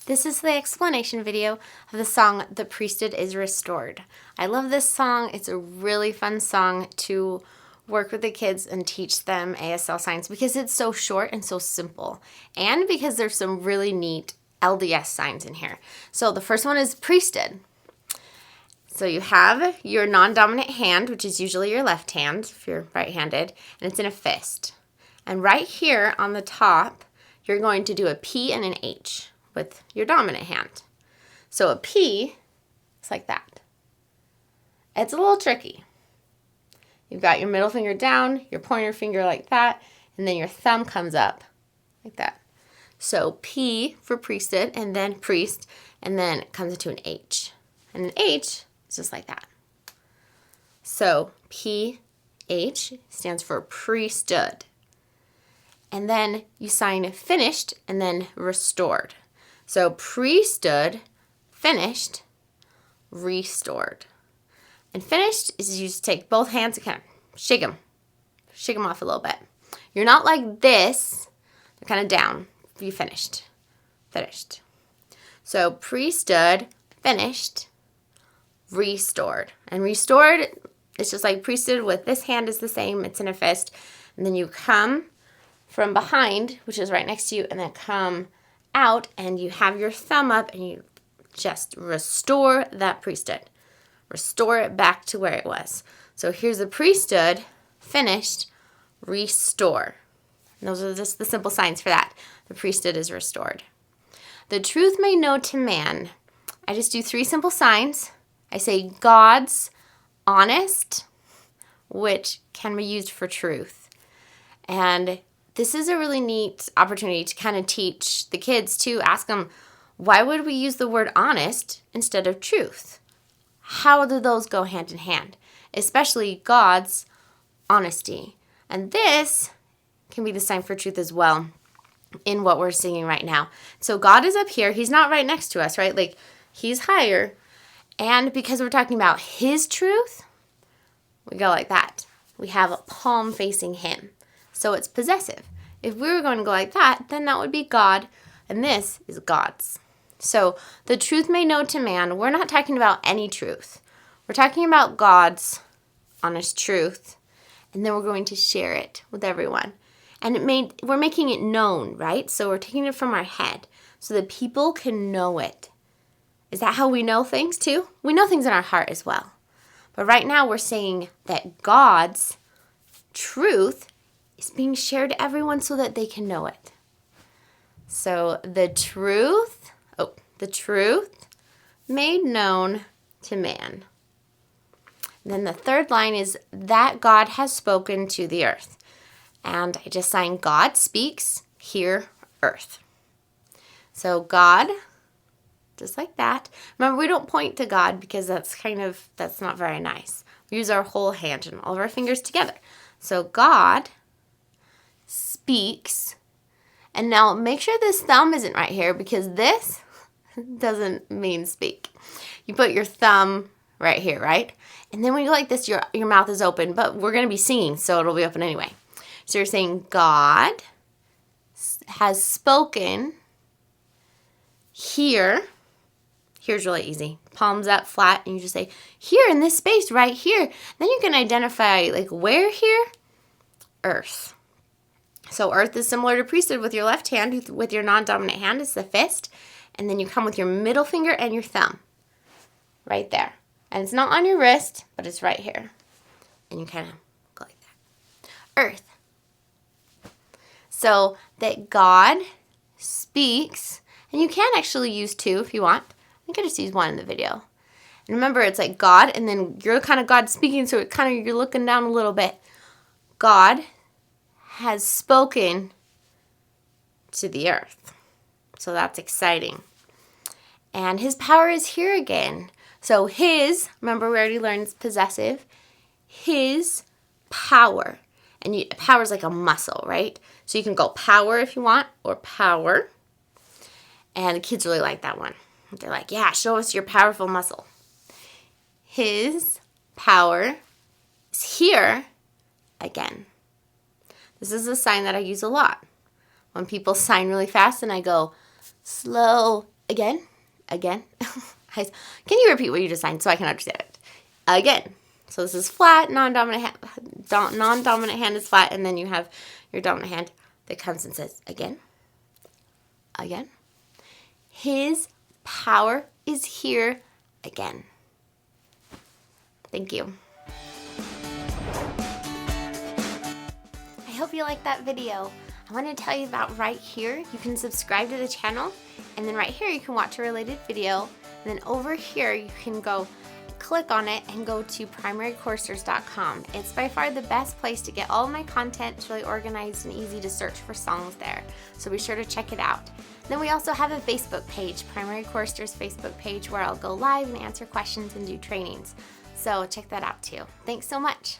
This is the explanation video of the song, The Priesthood is Restored. I love this song. It's a really fun song to work with the kids and teach them ASL signs because it's so short and so simple. And because there's some really neat LDS signs in here. So the first one is priesthood. So you have your non-dominant hand, which is usually your left hand if you're right-handed, and it's in a fist. And right here on the top, you're going to do a P and an H with your dominant hand. So a P is like that. It's a little tricky. You've got your middle finger down, your pointer finger like that, and then your thumb comes up like that. So P for priesthood, and then priest, and then it comes into an H. And an H is just like that. So P-H stands for priesthood. And then you sign finished and then restored. So priesthood, finished, restored. And finished is you just take both hands and kind of shake them off a little bit. You're not like this, they're kind of down. You finished. So priesthood, finished, restored. And restored, it's just like priesthood with this hand is the same, it's in a fist. And then you come from behind, which is right next to you, and then come out, and you have your thumb up, and you just restore that priesthood. Restore it back to where it was. So here's the priesthood, finished, restore. And those are just the simple signs for that. The priesthood is restored. The truth made known to man. I just do 3 simple signs. I say God's honest, which can be used for truth. And this is a really neat opportunity to kind of teach the kids to ask them, why would we use the word honest instead of truth? How do those go hand in hand? Especially God's honesty. And this can be the sign for truth as well in what we're singing right now. So God is up here. He's not right next to us, right? Like he's higher. And because we're talking about his truth, we go like that. We have a palm facing him. So it's possessive. If we were going to go like that, then that would be God, and this is God's. So the truth made known to man, we're not talking about any truth. We're talking about God's honest truth, and then we're going to share it with everyone. And we're making it known, right? So we're taking it from our head so that people can know it. Is that how we know things too? We know things in our heart as well. But right now we're saying that God's truth is being shared to everyone so that they can know it. So the truth made known to man. And then the third line is that God has spoken to the earth. And I just signed God speaks, here, earth. So God, just like that. Remember, we don't point to God because that's not very nice. We use our whole hand and all of our fingers together. So God speaks. And now make sure this thumb isn't right here because this doesn't mean speak. You put your thumb right here, right? And then when you go like this, your mouth is open, but we're going to be singing, so it'll be open anyway. So you're saying God has spoken here. Here's really easy. Palms up flat, and you just say, here in this space right here. Then you can identify, like, where here? Earth. So earth is similar to priesthood with your left hand. With your non-dominant hand, it's the fist. And then you come with your middle finger and your thumb. Right there. And it's not on your wrist, but it's right here. And you kind of go like that. Earth. So that God speaks. And you can actually use 2 if you want. I think I just used 1 in the video. And remember, it's like God, and then you're kind of God speaking, so it kind of you're looking down a little bit. God has spoken to the earth. So that's exciting. And his power is here again. So his, remember we already learned it's possessive, his power. And power is like a muscle, right? So you can go power if you want, or power. And the kids really like that one. They're like, yeah, show us your powerful muscle. His power is here again. This is a sign that I use a lot. When people sign really fast and I go, slow Again. Again. Can you repeat what you just signed so I can understand it? Again. So this is flat, non-dominant hand. Non-dominant hand is flat, and then you have your dominant hand that comes and says, again. Again. His power is here again. Thank you. I hope you liked that video. I want to tell you about right here. You can subscribe to the channel, and then right here you can watch a related video. And then over here you can go click on it and go to primarychoristers.com. It's by far the best place to get all of my content. It's really organized and easy to search for songs there. So be sure to check it out. Then we also have a Facebook page, Primary Choristers Facebook page, where I'll go live and answer questions and do trainings. So check that out too. Thanks so much.